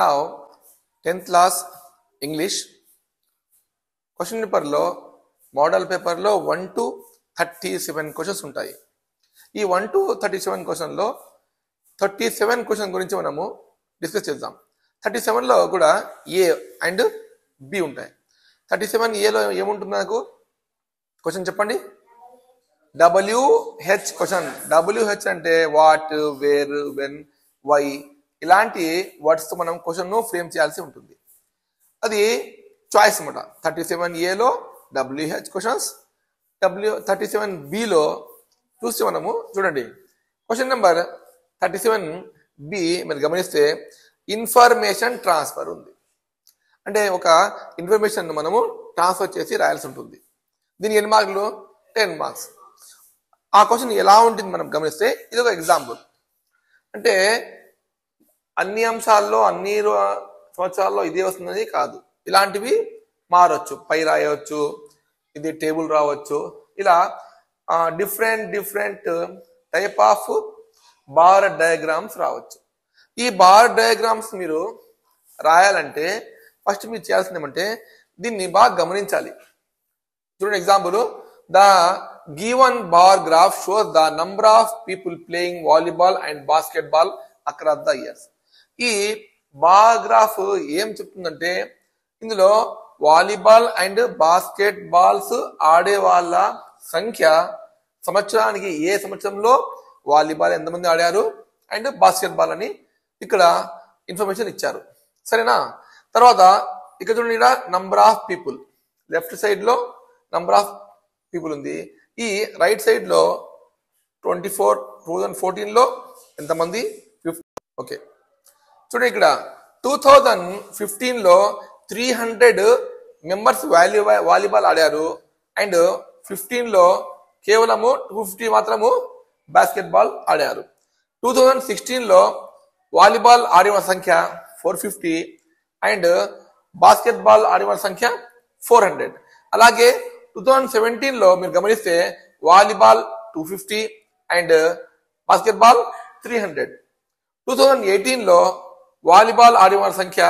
Now 10th class English question పేపర్లో model పేపర్లో 1 to 37 questions ఉంటాయి. ఈ 1 to 37 క్వశ్చన్లో 37 క్వశ్చన్ గురించి మనము డిస్కస్ చేద్దాం. 37లో కూడా ఏ అండ్ బి ఉంటాయి. 37ఏలో ఏముంటుంది నాకు క్వశ్చన్ చెప్పండి. WH question. WH అంటే వాట్, వేర్, వెన్, వై ఇలాంటి వర్డ్స్తో మనం క్వశ్చన్ను ఫ్రేమ్ చేయాల్సి ఉంటుంది. అది చాయిస్ అనమాట. 37ఏలో WH క్వశ్చన్స్, 37బిలో చూస్తే మనము చూడండి. క్వశ్చన్ నెంబర్ 37B మీరు గమనిస్తే ఇన్ఫర్మేషన్ ట్రాన్స్ఫర్ ఉంది. అంటే ఒక ఇన్ఫర్మేషన్ మనము ట్రాన్స్ఫర్ చేసి రాయాల్సి ఉంటుంది. దీనికి ఎన్ని మార్కులు? 10 మార్క్స్. ఆ క్వశ్చన్ ఎలా ఉంటుంది మనం గమనిస్తే ఇది ఒక ఎగ్జాంపుల్. అంటే అన్ని అంశాల్లో అన్ని సంవత్సరాల్లో ఇదే వస్తుందని కాదు, ఇలాంటివి మారచ్చు. పై రాయవచ్చు, ఇది టేబుల్ రావచ్చు, ఇలా different type of bar diagrams రావచ్చు. ఈ బార్ డయాగ్రామ్స్ మీరు రాయాలంటే ఫస్ట్ మీరు చేయాల్సింది ఏమంటే దీన్ని బాగా గమనించాలి. చూడండి example, the given bar graph shows the number of people playing volleyball and basket ball across the years. ఈ బార్ గ్రాఫ్ ఏం చెప్తుందంటే ఇందులో వాలీబాల్ అండ్ బాస్కెట్ బాల్స్ ఆడే వాళ్ళ సంఖ్య సంవత్సరానికి, ఏ సంవత్సరంలో వాలీబాల్ ఎంతమంది ఆడారు అండ్ బాస్కెట్ బాల్ అని ఇక్కడ ఇన్ఫర్మేషన్ ఇచ్చారు. సరేనా? తర్వాత ఇక్కడ చూడండి, ఇక్కడ number of people left side లో నంబర్ ఆఫ్ పీపుల్ ఉంది. ఈ రైట్ సైడ్ లో 2014లో ఎంతమంది? 50. ఓకే, చూడండి ఇక్కడ 2015లో 300 మెంబర్స్ వాలీబాల్ ఆడారు అండ్ 15లో కేవలము 250 మాత్రము బాస్కెట్ బాల్ ఆడారు. 2016లో వాలీబాల్ ఆడిన సంఖ్య 450 అండ్ బాస్కెట్ బాల్ ఆడిన సంఖ్య 400. అలాగే 2017లో మీరు గమనిస్తే వాలీబాల్ 250 అండ్ బాస్కెట్ బాల్ 300. 2018లో వాలీబాల్ ఆడిన సంఖ్య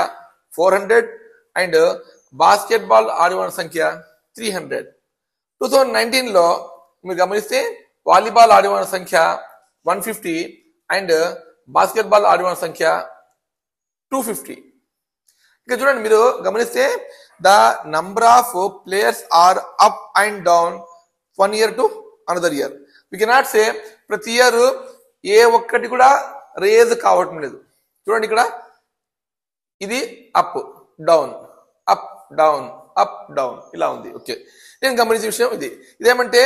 400 అండ్ బాస్కెట్ బాల్ ఆడిన సంఖ్య 300. 2019లో మీరు గమనిస్తే వాలీబాల్ ఆడిన సంఖ్య 150 అండ్ బాస్కెట్ బాల్ ఆడిన సంఖ్య 250. ఇక చూడండి, మీరు గమనిస్తే the number of players are up and down 1 year to another year. We cannot say ప్రతి ఇయర్ ఏ ఒక్కటి కూడా రేజ్ కావటం లేదు. చూడండి, ఇక్కడ ఇది up down up down up down ఇలా ఉంది. ఓకే, నేను గమనించే విషయం ఇది. ఇదేమంటే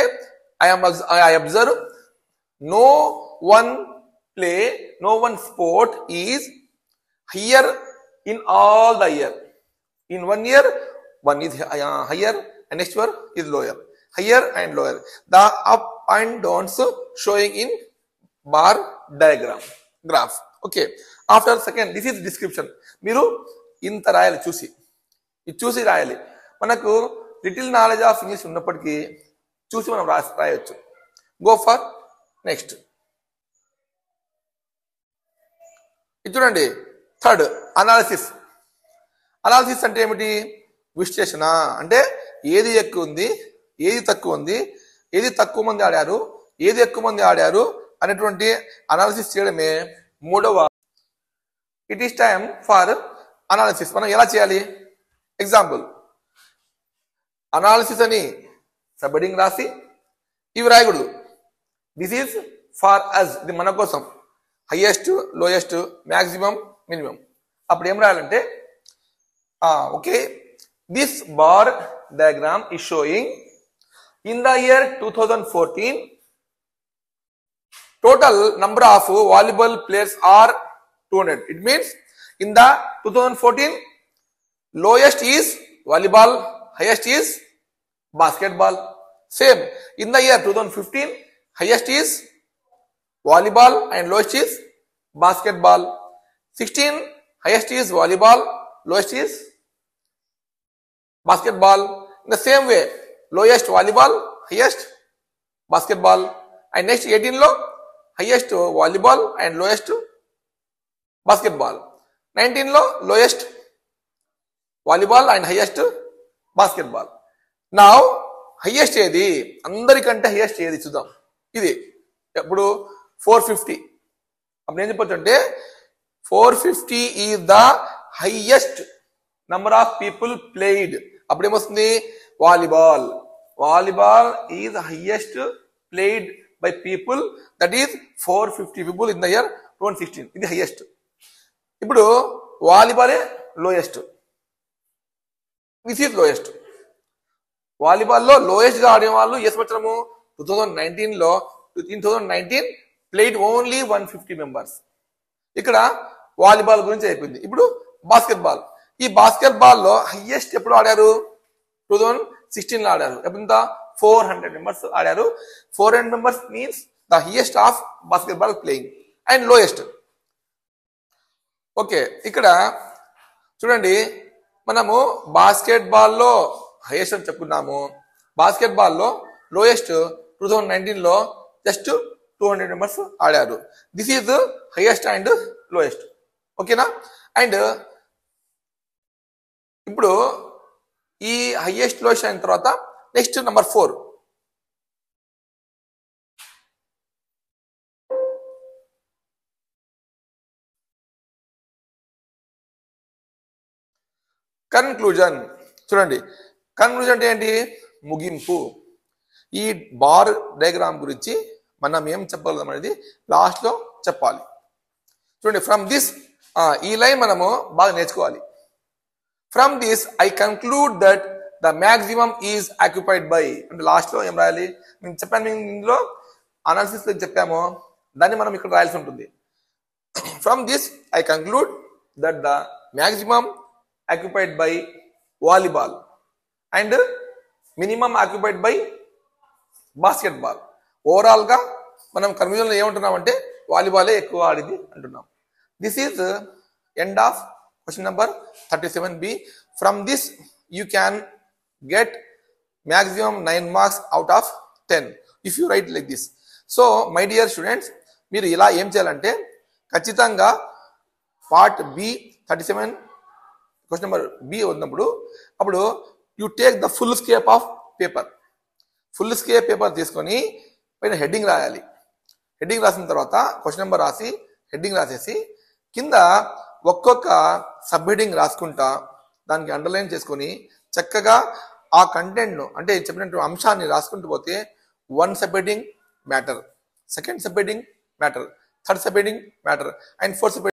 I observe no one sport is higher in all the year. In 1 year one is higher and next year is lower, higher and lower. The up and downs showing in bar diagram graph. Okay, after second, this is description. మీరు ఇంత రాయాలి, చూసి రాయాలి. మనకు little knowledge of English ఉన్నప్పటికీ చూసి మనం రాయొచ్చు. Go for next. ఇది చూడండి, థర్డ్ అనాలిసిస్. అనాలిసిస్ అంటే ఏమిటి? విశ్లేషణ. అంటే ఏది ఎక్కువ ఉంది, ఏది తక్కువ ఉంది, ఏది తక్కువ మంది ఆడారు, ఏది ఎక్కువ మంది ఆడారు అనేటువంటి అనాలిసిస్ చేయడమే మూడవ. It is time for analysis. మనం ఎలా చేయాలి? ఎగ్జాంపుల్, అనాలిసిస్ అని సబ్హెడింగ్ రాసి ఇవి రాయకూడదు. దిస్ ఈజ్ ఫర్ అస్, ఇది మన కోసం. Highest, lowest, maximum, minimum. అప్పుడు ఏం రాయాలంటే okay, this bar diagram is showing in the year 2014 total number of volleyball players are 200. It means in the 2014 lowest is volleyball, highest is basketball. Same in the year 2015 highest is volleyball and lowest is basketball. 16 highest is volleyball, lowest is basketball. In the same way, lowest volleyball, highest basketball, and next 18 లో highest volleyball and lowest basketball. 19 లో lowest volleyball and highest basketball. నా highest ఏది, అందరికంటే highest ఏది చూద్దాం. ఇది ఇప్పుడు 450. అప్పుడు ఏం చెప్పొచ్చు అంటే 450 is the highest number of people played. అప్పుడు ఏమొస్తుంది, volleyball. Volleyball is highest played by people, that is 450 people in the year 2016. ఇది హైయెస్ట్. ఇప్పుడు వాలీబాలే లోయెస్ట్, దిస్ ఈజ్ లోయెస్ట్. వాలీబాల్లో లోయెస్ట్ గా ఆడే వాళ్ళు ఏ సంవత్సరము 2019 లో 2019 ప్లేడ్ ఓన్లీ 150 మెంబర్స్. ఇక్కడ వాలీబాల్ గురించి అయిపోయింది. ఇప్పుడు బాస్కెట్బాల్. ఈ బాస్కెట్బాల్ లో హైయెస్ట్ ఎప్పుడు ఆడారు, 2016 లో ఆడారు. ఎంత, 400 మెంబర్స్ ఆడారు. 400 members means the highest of basketball playing and lowest. Okay, ఇక్కడ చూడండి, మనము బాస్కెట్బాల్లో హైయెస్ట్ అని చెప్పుకున్నాము. బాస్కెట్బాల్లో లోయెస్ట్ 2019 లో జస్ట్ 200 మెంబర్స్ ఆడారు. This is highest and lowest. ఓకేనా. అండ్ ఇప్పుడు ఈ హైయెస్ట్ లోయెస్ట్ అయిన తర్వాత నెక్స్ట్ నెంబర్ 4. కన్క్లూజన్. చూడండి, కన్క్లూజన్ అంటే ఏంటి, ముగింపు. ఈ బార్ డయాగ్రామ్ గురించి మనం ఏం చెప్పగలం అనేది లాస్ట్ లో చెప్పాలి. చూడండి, ఫ్రమ్ దిస్, ఈ లైన్ మనము బాగా నేర్చుకోవాలి. From this I conclude that the maximum is occupied by, అంటే లాస్ట్ లో ఏం రాయాలి, నేను చెప్పాను, మేము ఇందులో అనాలిసిస్ లో చెప్పాము, దాన్ని మనం ఇక్కడ రాయాల్సి ఉంటుంది. From this I conclude that the maximum occupied by volleyball and minimum occupied by basketball. Overall గా మనం కన్క్లూజన్ లో ఏమంటున్నామంటే వాలీబాలే ఎక్కువ ఆడింది అంటున్నాం. This is end of question number 37B. From this you can get maximum 9 marks out of 10 if you write like this. So my dear students, మీరు ఇలా ఏం చేయాలంటే ఖచ్చితంగా part B 37 question number B ఉన్నప్పుడు అప్పుడు you take the full scape of paper. Full scape paper తీసుకొని పైన heading రాయాలి. హెడ్డింగ్ రాసిన తర్వాత క్వశ్చన్ నెంబర్ రాసి హెడ్డింగ్ రాసేసి కింద ఒక్కొక్క సబ్ హెడ్డింగ్ రాసుకుంటా దానికి అండర్లైన్ చేసుకొని చక్కగా ఆ కంటెంట్ను, అంటే చెప్పినట్టు అంశాన్ని రాసుకుంటూ పోతే 1 sub heading matter, 2nd sub heading matter, 3rd sub heading matter and 4th sub